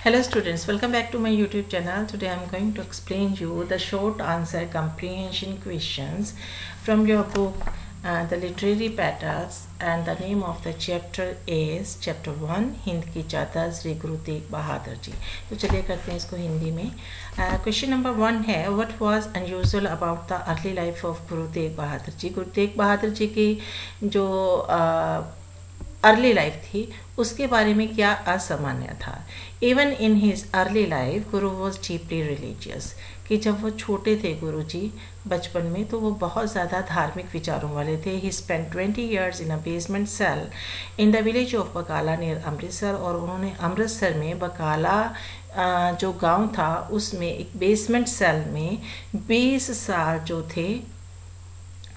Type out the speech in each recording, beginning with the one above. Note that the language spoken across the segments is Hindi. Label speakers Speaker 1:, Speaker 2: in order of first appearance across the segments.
Speaker 1: Hello students, welcome back to my YouTube channel. Today I am going to explain you the short answer comprehension questions from your book The Literary Patterns, and the name of the chapter is chapter 1 Hind की चादर श्री गुरु तेग बहादुर जी। तो चलिए करते हैं इसको हिंदी में। क्वेश्चन नंबर 1 है, what was unusual about the early life of Guru Tegh Bahadur ji. गुरु तेग बहादुर जी की जो अर्ली लाइफ थी उसके बारे में क्या असामान्य था। Even in his early life Guru was deeply religious, कि जब वो छोटे थे गुरु जी बचपन में तो वो बहुत ज़्यादा धार्मिक विचारों वाले थे। He spend 20 years in a basement cell in the village of Bakala near Amritsar, और उन्होंने अमृतसर में बकाला जो गांव था उसमें एक बेसमेंट सेल में 20 साल जो थे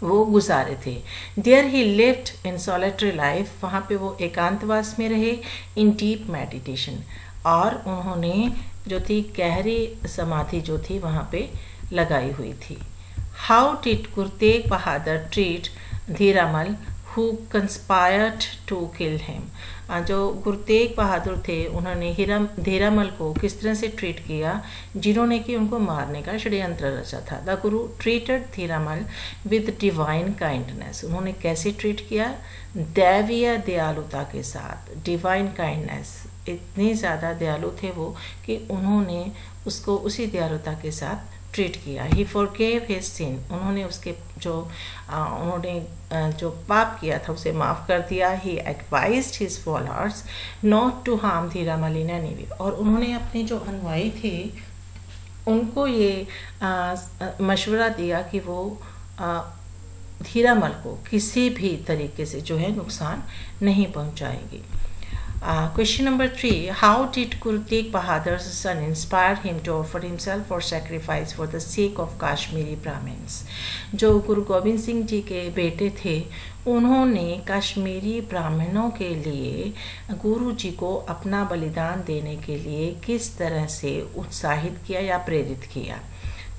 Speaker 1: वो गुजारे थे। There he lived in solitary life, वहाँ पे वो एकांतवास में रहे। इन डीप मेडिटेशन, और उन्होंने जो थी गहरी समाधि जो थी वहाँ पे लगाई हुई थी। How did Guru Tegh Bahadur treat Dhirmal who conspired to kill him. जो गुरु तेग बहादुर थे उन्होंने धीरामल को किस तरह से ट्रीट किया जिन्होंने कि उनको मारने का षड्यंत्र रचा था। The Guru treated धीरामल with divine kindness, उन्होंने कैसे ट्रीट किया? दैवीय दयालुता के साथ। डिवाइन काइंडनेस, इतने ज़्यादा दयालु थे वो कि उन्होंने उसको उसी दयालुता के साथ ट्रीट किया। ही फॉरगेव हिज सिन, उन्होंने उसके उन्होंने जो पाप किया था उसे माफ़ कर दिया। He advised his followers not to harm Dhirmal in any way, और उन्होंने अपने जो अनुयायी थे उनको ये मशवरा दिया कि वो धीरामल को किसी भी तरीके से जो है नुकसान नहीं पहुंचाएंगे। Question number 3, how did Guru Tegh Bahadur's son inspire him to offer himself for sacrifice for the sake of Kashmiri Brahmins? जो गुरु गोविंद सिंह जी के बेटे थे उन्होंने कश्मीरी ब्राह्मणों के लिए गुरु जी को अपना बलिदान देने के लिए किस तरह से उत्साहित किया या प्रेरित किया।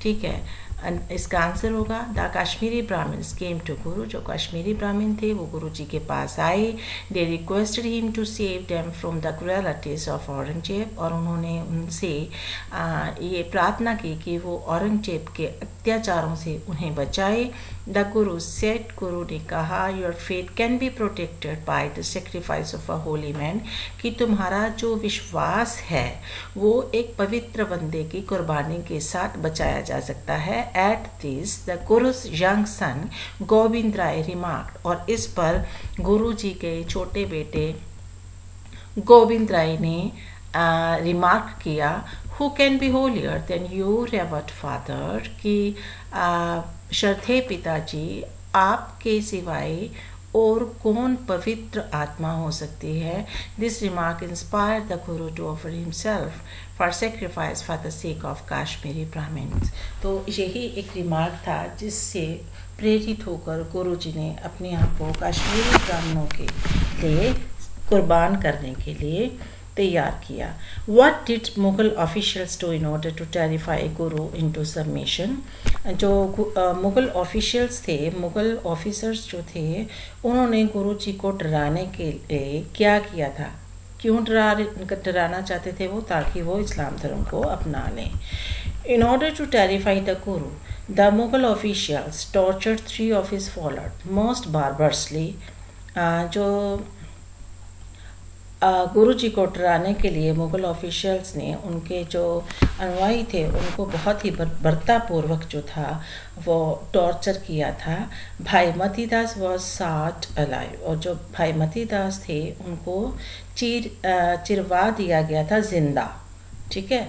Speaker 1: ठीक है, इसका आंसर होगा the Kashmiri Brahmins came to Guru. जो कश्मीरी ब्राह्मण थे वो गुरु जी के पास आए। They requested him to save them from the cruelties of Aurangzeb, और उन्होंने उनसे ये प्रार्थना की कि वो औरंगजेब के अत्याचारों से उन्हें बचाए। द गुरु सेड, गुरु ने कहा, your faith can be protected by the sacrifice of a Holi man, कि तुम्हारा जो विश्वास है वो एक पवित्र बंदे की कुर्बानी के साथ बचाया जा सकता है। At this, the Guru's young son Govind Rai remarked, और इस पर गुरु जी के छोटे बेटे गोविंद राय ने रिमार्क किया, Who can be holier than you, revered father, कि श्रद्धेय पिताजी आपके सिवाय और कौन पवित्र आत्मा हो सकती है। This remark inspired the Guru to offer himself for sacrifice for the sake of Kashmiri Brahmins. तो यही एक रिमार्क था जिससे प्रेरित होकर गुरु जी ने अपने आप को कश्मीरी ब्राह्मणों के लिए कुर्बान करने के लिए तैयार किया। What did Mughal officials do in order to terrify Guru into submission. जो मुगल ऑफिशियल्स थे, मुगल ऑफिसर्स जो थे, उन्होंने गुरु जी को डराने के लिए क्या किया था? क्यों डराना चाहते थे वो? ताकि वो इस्लाम धर्म को अपना लें। In order to terrify the guru, the Mughal officials tortured 3 of his followers most barbarously. जो गुरु जी को डराने के लिए मुगल ऑफिशियल्स ने उनके जो अनुयायी थे उनको बहुत ही बर्तापूर्वक जो था वो टॉर्चर किया था। भाई मतीदास वॉज शॉट अलाइव, और जो भाई मतीदास थे उनको चिरवा दिया गया था जिंदा। ठीक है,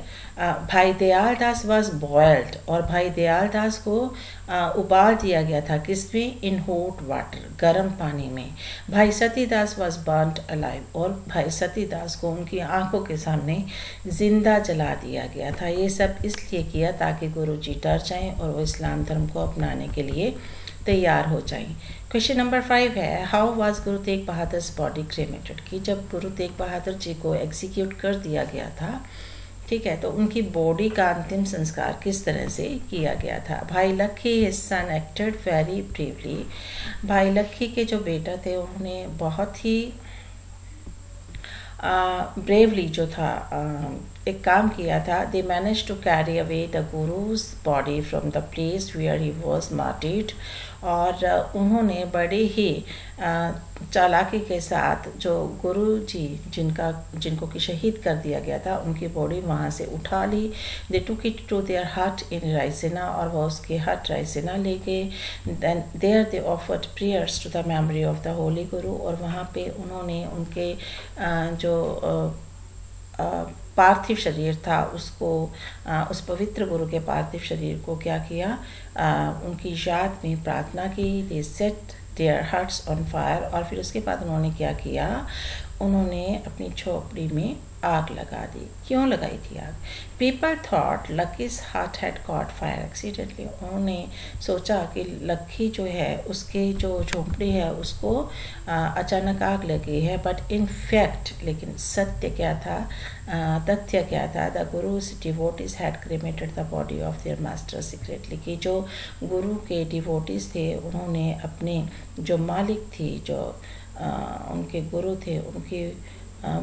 Speaker 1: भाई दयाल दास वॉज बॉयल्ड, और भाई दयाल दास को उबाल दिया गया था किसमें? इन हॉट वाटर, गर्म पानी में। भाई सतीदास वॉज बर्न्ड अलाइव, और भाई सतीदास को उनकी आंखों के सामने जिंदा जला दिया गया था। ये सब इसलिए किया ताकि गुरु जी डर जाएं और वो इस्लाम धर्म को अपनाने के लिए तैयार हो जाएं। क्वेश्चन नंबर 5 है, how was Guru Tegh बहादुर्स body क्रेमेटेड, कि जब गुरु तेग बहादुर जी को एग्जीक्यूट कर दिया गया था, ठीक है, तो उनकी बॉडी का अंतिम संस्कार किस तरह से किया गया था। Bhai Lakhi his son acted very bravely, Bhai Lakhi के जो बेटा थे उन्होंने बहुत ही ब्रेवली जो था एक काम किया था. They manage to carry away the guru's body from the place where he was martyred. और उन्होंने बड़े ही चालाकी के साथ जो गुरु जी जिनको कि शहीद कर दिया गया था उनकी बॉडी वहाँ से उठा ली. दे टुक इट टू देयर हट इन रायसेना, और वह उसके हट रायसेना ले गए. Then there they offered prayers to the memory of the holy Guru. और वहाँ पे उन्होंने उनके जो पार्थिव शरीर था उसको उस पवित्र गुरु के पार्थिव शरीर को क्या किया, उनकी याद में प्रार्थना की. They set their hearts on fire. और फिर उसके बाद उन्होंने क्या किया, उन्होंने अपनी झोपड़ी में आग लगा दी. क्यों लगाई थी आग? People thought Lucky's heart had cot fire accidentally. उन्होंने सोचा कि लक्की जो है उसके जो झोपड़ी है उसको अचानक आग लगी है. बट इन फैक्ट लेकिन सत्य क्या था, तथ्य क्या था, the guru's devotees had cremated the body of their master secretly. कि जो गुरु के डिवोटीज थे उन्होंने अपने जो मालिक थी, जो उनके गुरु थे, उनकी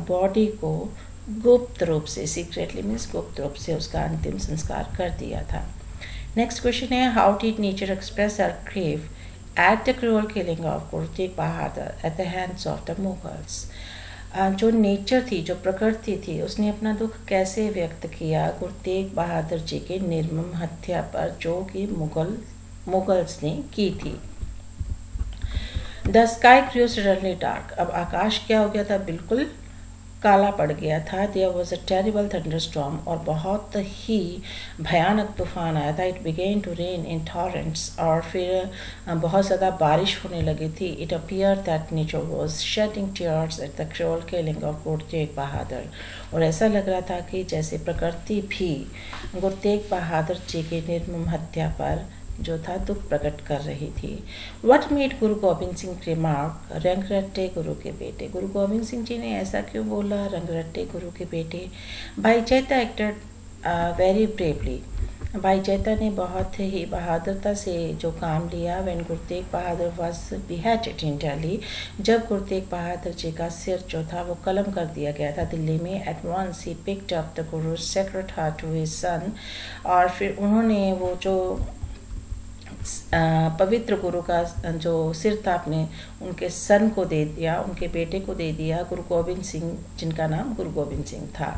Speaker 1: बॉडी को गुप्त रूप से, सीक्रेटली मीन्स गुप्त रूप से उसका अंतिम संस्कार कर दिया था. नेक्स्ट क्वेश्चन है, how did nature express her grief at the cruel killing of Guru Tegh Bahadur at the hands of the Mughals. जो नेचर थी, जो प्रकृति थी, उसने अपना दुख कैसे व्यक्त किया गुरु तेग बहादुर जी के निर्मम हत्या पर जो कि मुगल्स ने की थी. The sky grew suddenly dark. अब आकाश क्या हो गया था, बिल्कुल काला पड़ गया था. There was a terrible thunderstorm. और बहुत ही भयानक तूफान आया था. It began to rain in torrents. और फिर बहुत ज़्यादा बारिश होने लगी थी. It appear that nature was shedding tears at the cruel killing of Guru Tegh बहादुर. और ऐसा लग रहा था कि जैसे प्रकृति भी गुरु तेग बहादुर जी की निर्मम हत्या पर जो था दुख प्रकट कर रही थी. What made Guru Govind Singh remark रंगरट्टे गुरु के बेटे. गुरु गोविंद सिंह जी ने ऐसा क्यों बोला, रंगरट्टे गुरु के बेटे? भाई चैता एक्टेड वेरी ब्रेवली. भाई चैता ने बहुत ही बहादुरता से जो काम लिया. When Guru Tegh Bahadur was बिहेटेड इन दिल्ली. जब गुरु तेग बहादुर जी का सिर जो था वो कलम कर दिया गया था दिल्ली में. At once he picked up the guru secret heart to his son. और फिर उन्होंने वो जो पवित्र गुरु का जो सिर था अपने उनके सन को दे दिया, उनके बेटे को दे दिया, गुरु गोविंद सिंह, जिनका नाम गुरु गोविंद सिंह था.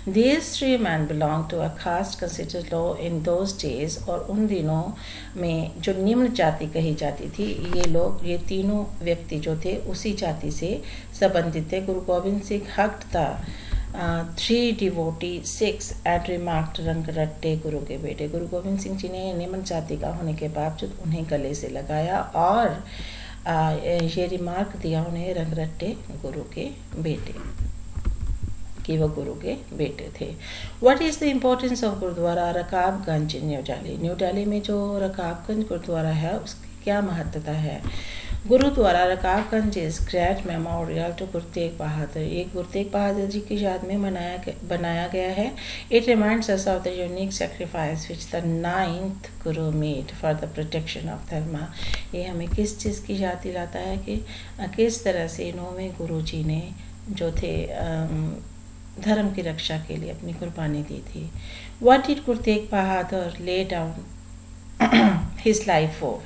Speaker 1: These three men belong to a caste considered low in those days. और उन दिनों में जो निम्न जाति कही जाती थी, ये लोग, ये तीनों व्यक्ति जो थे उसी जाति से संबंधित थे. गुरु गोविंद सिंह हक्ड था 3 डिवोटी 6 एंड रिमार्क्ड रंगरट्टे गुरु के बेटे. गुरु गोविंद सिंह जी ने निम्न जाति का होने के बावजूद उन्हें गले से लगाया और ये रिमार्क दिया उन्हें रंगरट्टे गुरु के बेटे, कि वो गुरु के बेटे थे. What is the importance of Gurudwara Rakabganj in New Delhi. New Delhi में जो रकाबगंज गुरुद्वारा है उसकी क्या महत्वता है? Gurudwara Rakabganj is great memorial to Guru Tegh बहादुर. ये गुरु तेग बहादुर जी की याद में बनाया गया है. It reminds us of the unique sacrifice which the 9th Guru made for the protection of धर्म. ये हमें किस चीज़ की याद दिलाता है कि किस तरह से 9वें गुरु जी ने जो थे धर्म की रक्षा के लिए अपनी कुर्बानी दी थी. What did Guru Tegh Bahadur lay down his life for.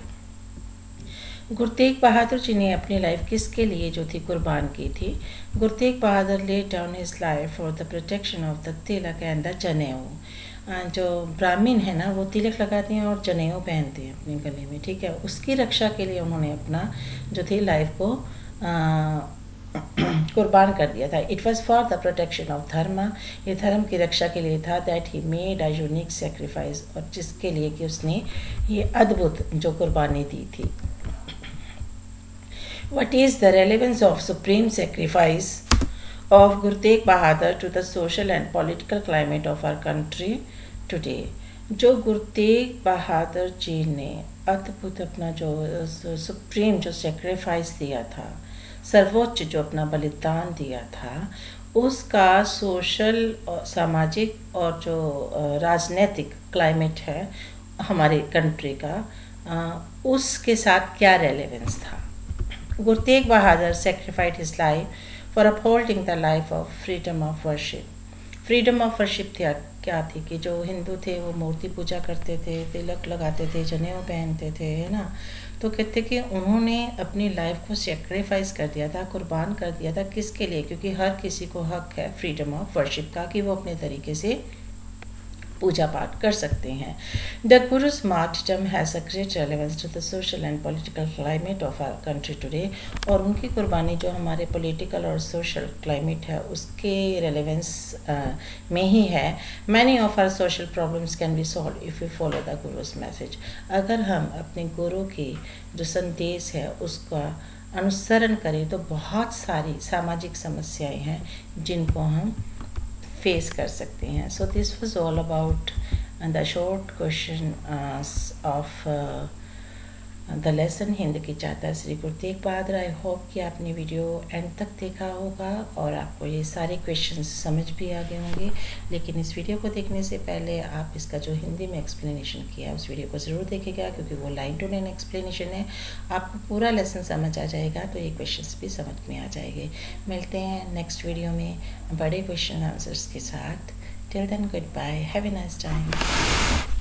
Speaker 1: गुरु तेग बहादुर जी ने अपनी लाइफ किसके लिए जो थी कुर्बान की थी? Guru Tegh Bahadur laid down his life for the protection of the tilak and the janeu. जो ब्राह्मण है ना वो तिलक लगाते हैं और जनेऊ पहनते हैं अपने गले में, ठीक है. उसकी रक्षा के लिए उन्होंने अपना जो थी लाइफ को कुर्बान कर दिया था. It was for the protection of धर्म. ये धर्म की रक्षा के लिए था. That he made a unique sacrifice. और जिसके लिए कि उसने ये अद्भुत जो कुर्बानी दी थी. What is the relevance of supreme sacrifice of Guru Tegh Bahadur to the social and political climate of our country today? जो गुरु तेग बहादुर जी ने अद्भुत अपना जो सुप्रीम जो सेक्रीफाइस दिया था, सर्वोच्च जो अपना बलिदान दिया था, उसका सोशल और सामाजिक और जो राजनीतिक क्लाइमेट है हमारे कंट्री का, उसके साथ क्या रेलेवेंस था. Guru Tegh Bahadur sacrificed his life for upholding the life of freedom of worship. Freedom of worship क्या थी कि जो हिंदू थे वो मूर्ति पूजा करते थे, तिलक लगाते थे, जनेऊ पहनते थे, है ना। तो कहते कि उन्होंने अपनी लाइफ को सेक्रीफाइस कर दिया था, कुर्बान कर दिया था। किसके लिए? क्योंकि हर किसी को हक है फ्रीडम ऑफ वर्शिप का कि वो अपने तरीके से पूजा पाठ कर सकते हैं। The guru's martyrdom has a great relevance to the social and political climate of our country today. और उनकी कुर्बानी जो हमारे पॉलिटिकल और सोशल क्लाइमेट है उसके रेलेवेंस में ही है। Many of our social problems can be solve if you follow the guru's message. अगर हम अपने गुरु की जो संदेश है उसका अनुसरण करें तो बहुत सारी सामाजिक समस्याएं हैं जिनको हम फेस कर सकते हैं। So this was all about the short question of the lesson Hind की चाहता श्री गुरु तेग बहादुर। आई होप कि आपने वीडियो एंड तक देखा होगा और आपको ये सारे क्वेश्चंस समझ भी आ गए होंगे। लेकिन इस वीडियो को देखने से पहले आप इसका जो हिंदी में एक्सप्लेनेशन किया है उस वीडियो को ज़रूर देखेगा, क्योंकि वो लाइन टू लाइन एक्सप्लेनेशन है। आपको पूरा लेसन समझ आ जाएगा तो ये क्वेश्चंस भी समझ में आ जाएंगे। मिलते हैं नेक्स्ट वीडियो में बड़े क्वेश्चन आंसर्स के साथ। Till then goodbye, have a nice time.